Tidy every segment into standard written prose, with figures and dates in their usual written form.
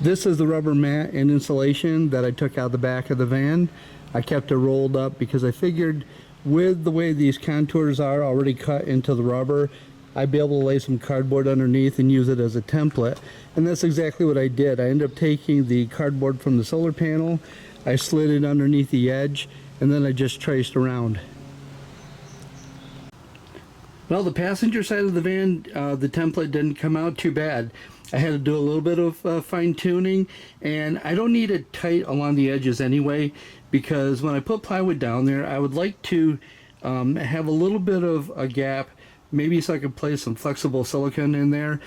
This is the rubber mat and insulation that I took out the back of the van. I kept it rolled up because I figured with the way these contours are already cut into the rubber, I'd be able to lay some cardboard underneath and use it as a template. And that's exactly what I did. I ended up taking the cardboard from the solar panel, I slid it underneath the edge, and then I just traced around. Well, the passenger side of the van, the template didn't come out too bad. I had to do a little bit of fine tuning, and I don't need it tight along the edges anyway, because when I put plywood down there, I would like to have a little bit of a gap, maybe so I could place some flexible silicone in there,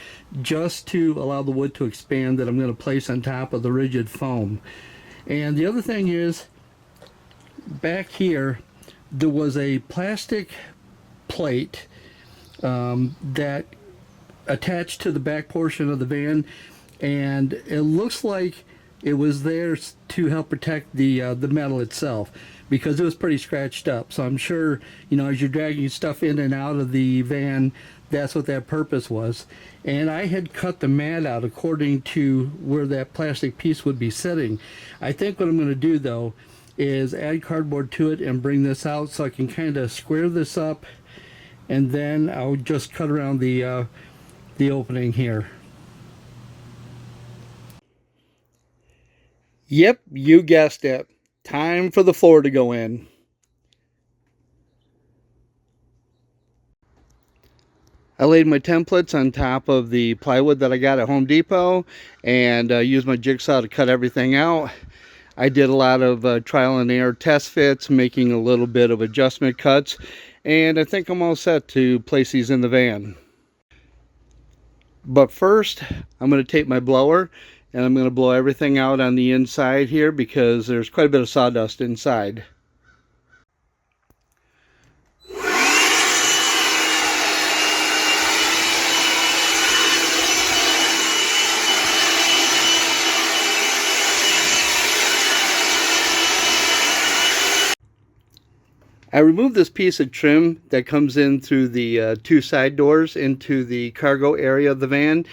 just to allow the wood to expand that I'm going to place on top of the rigid foam. And the other thing is, back here, there was a plastic plate that attached to the back portion of the van, and it looks like it was there to help protect the metal itself, because it was pretty scratched up. So I'm sure, you know, as you're dragging stuff in and out of the van, that's what that purpose was. And I had cut the mat out according to where that plastic piece would be sitting. I think what I'm going to do though is add cardboard to it and bring this out so I can kind of square this up, and then I'll just cut around the opening here. Yep, you guessed it. Time for the floor to go in. I laid my templates on top of the plywood that I got at Home Depot and used my jigsaw to cut everything out. I did a lot of trial and error test fits, making a little bit of adjustment cuts, and I think I'm all set to place these in the van. But first, I'm going to take my blower and I'm going to blow everything out on the inside here, because there's quite a bit of sawdust inside. I removed this piece of trim that comes in through the two side doors into the cargo area of the van,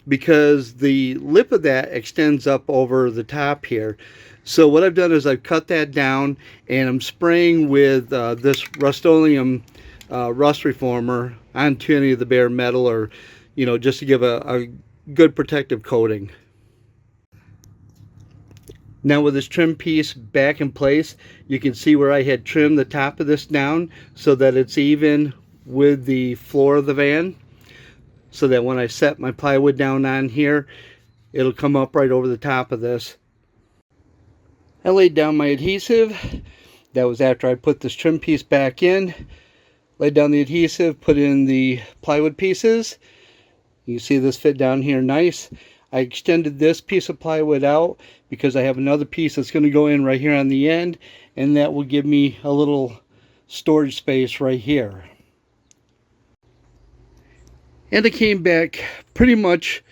because the lip of that extends up over the top here. So what I've done is I've cut that down, and I'm spraying with this Rust-Oleum rust reformer onto any of the bare metal, or, you know, just to give a good protective coating. Now with this trim piece back in place, you can see where I had trimmed the top of this down so that it's even with the floor of the van, so that when I set my plywood down on here, it'll come up right over the top of this. I laid down my adhesive. That was after I put this trim piece back in. Laid down the adhesive, put in the plywood pieces. You see this fit down here nice. I extended this piece of plywood out because I have another piece that's going to go in right here on the end, and that will give me a little storage space right here. And I came back pretty much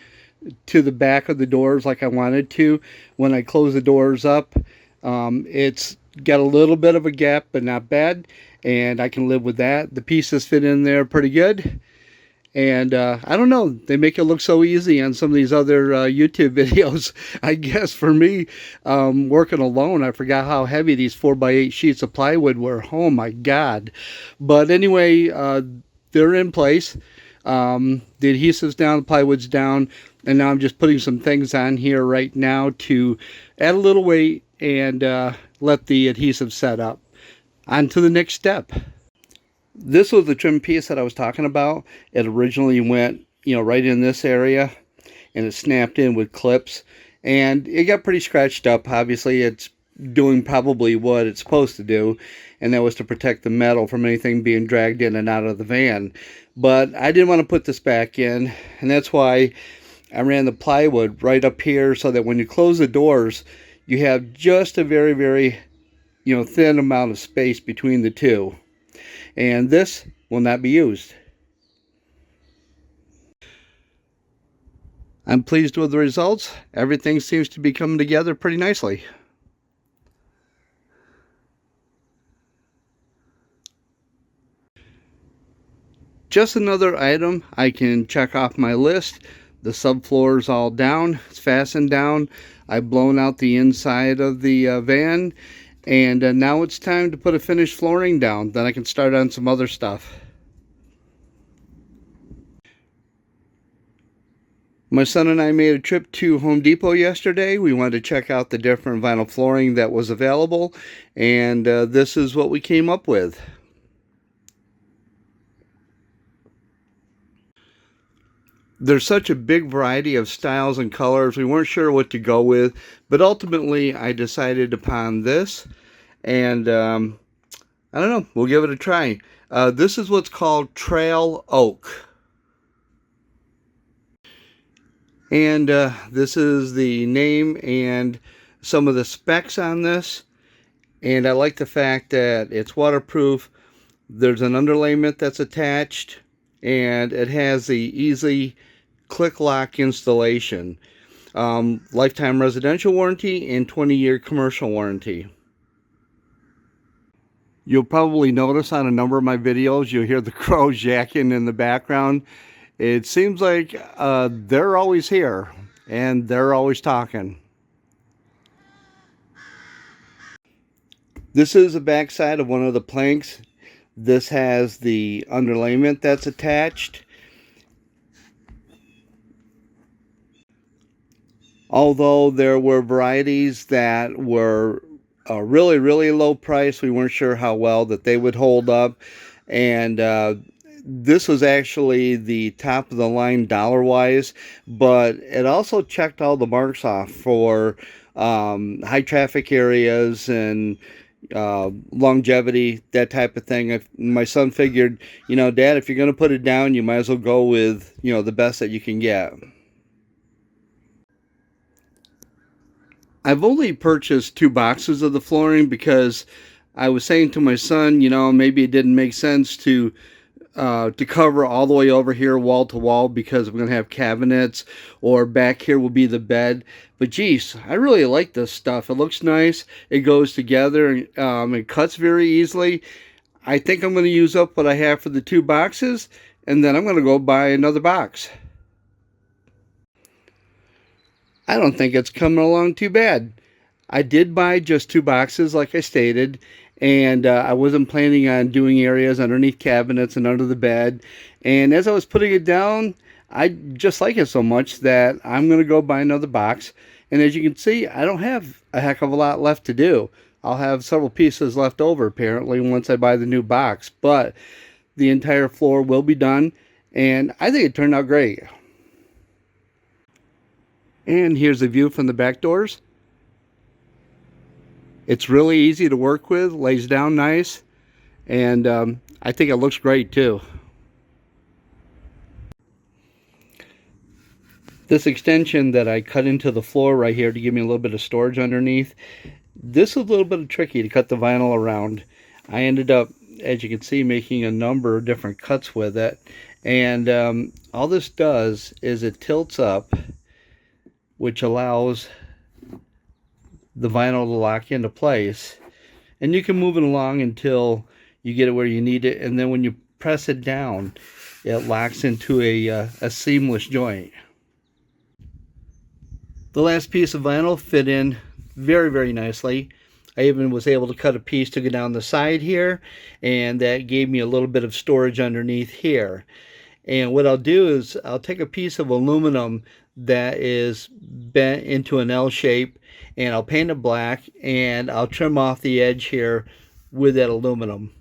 to the back of the doors like I wanted to. When I close the doors up, it's got a little bit of a gap, but not bad, and I can live with that. The pieces fit in there pretty good. And I don't know, they make it look so easy on some of these other YouTube videos. I guess for me, working alone, I forgot how heavy these 4x8 sheets of plywood were. Oh my God. But anyway, they're in place. The adhesive's down, the plywood's down, and now I'm just putting some things on here right now to add a little weight and let the adhesive set up. On to the next step. This was the trim piece that I was talking about. It originally went, you know, right in this area, and it snapped in with clips, and it got pretty scratched up. Obviously, it's doing probably what it's supposed to do, and that was to protect the metal from anything being dragged in and out of the van. But I didn't want to put this back in, and that's why I ran the plywood right up here, so that when you close the doors, you have just a very, very, you know, thin amount of space between the two. And this will not be used. I'm pleased with the results. Everything seems to be coming together pretty nicely. Just another item I can check off my list. The subfloor is all down. It's fastened down. I've blown out the inside of the van, and now it's time to put a finished flooring down. Then I can start on some other stuff. My son and I made a trip to Home Depot yesterday. We wanted to check out the different vinyl flooring that was available, and this is what we came up with. There's such a big variety of styles and colors, we weren't sure what to go with, but ultimately I decided upon this, and I don't know, we'll give it a try. This is what's called trail oak. And this is the name and some of the specs on this. And I like the fact that it's waterproof. There's an underlayment that's attached, and it has the easy click lock installation. Lifetime residential warranty and 20-year commercial warranty. You'll probably notice on a number of my videos, you'll hear the crows yakking in the background. It seems like they're always here, and they're always talking. This is the back side of one of the planks. This has the underlayment that's attached. Although there were varieties that were really, really low price, we weren't sure how well that they would hold up. And this was actually the top of the line dollar-wise, but it also checked all the marks off for high traffic areas and longevity, that type of thing. My son figured, you know, Dad, if you're going to put it down, you might as well go with, you know, the best that you can get. I've only purchased 2 boxes of the flooring because I was saying to my son, you know, maybe it didn't make sense to cover all the way over here wall to wall, because we're going to have cabinets, or back here will be the bed. But geez, I really like this stuff. It looks nice. It goes together, and it cuts very easily. I think I'm going to use up what I have for the 2 boxes, and then I'm going to go buy another box. I don't think it's coming along too bad. I did buy just 2 boxes, like I stated, and I wasn't planning on doing areas underneath cabinets and under the bed. And as I was putting it down, I just like it so much that I'm going to go buy another box. And as you can see, I don't have a heck of a lot left to do. I'll have several pieces left over, apparently, once I buy the new box. But the entire floor will be done, and I think it turned out great. And here's the view from the back doors. It's really easy to work with, lays down nice, and I think it looks great too. This extension that I cut into the floor right here to give me a little bit of storage underneath, this is a little bit tricky to cut the vinyl around. I ended up, as you can see, making a number of different cuts with it, and all this does is it tilts up, which allows the vinyl to lock into place, and you can move it along until you get it where you need it, and then when you press it down, it locks into a seamless joint. The last piece of vinyl fit in very, very nicely. I even was able to cut a piece to go down the side here, and that gave me a little bit of storage underneath here. And what I'll do is I'll take a piece of aluminum that is bent into an L shape, and I'll paint it black, and I'll trim off the edge here with that aluminum.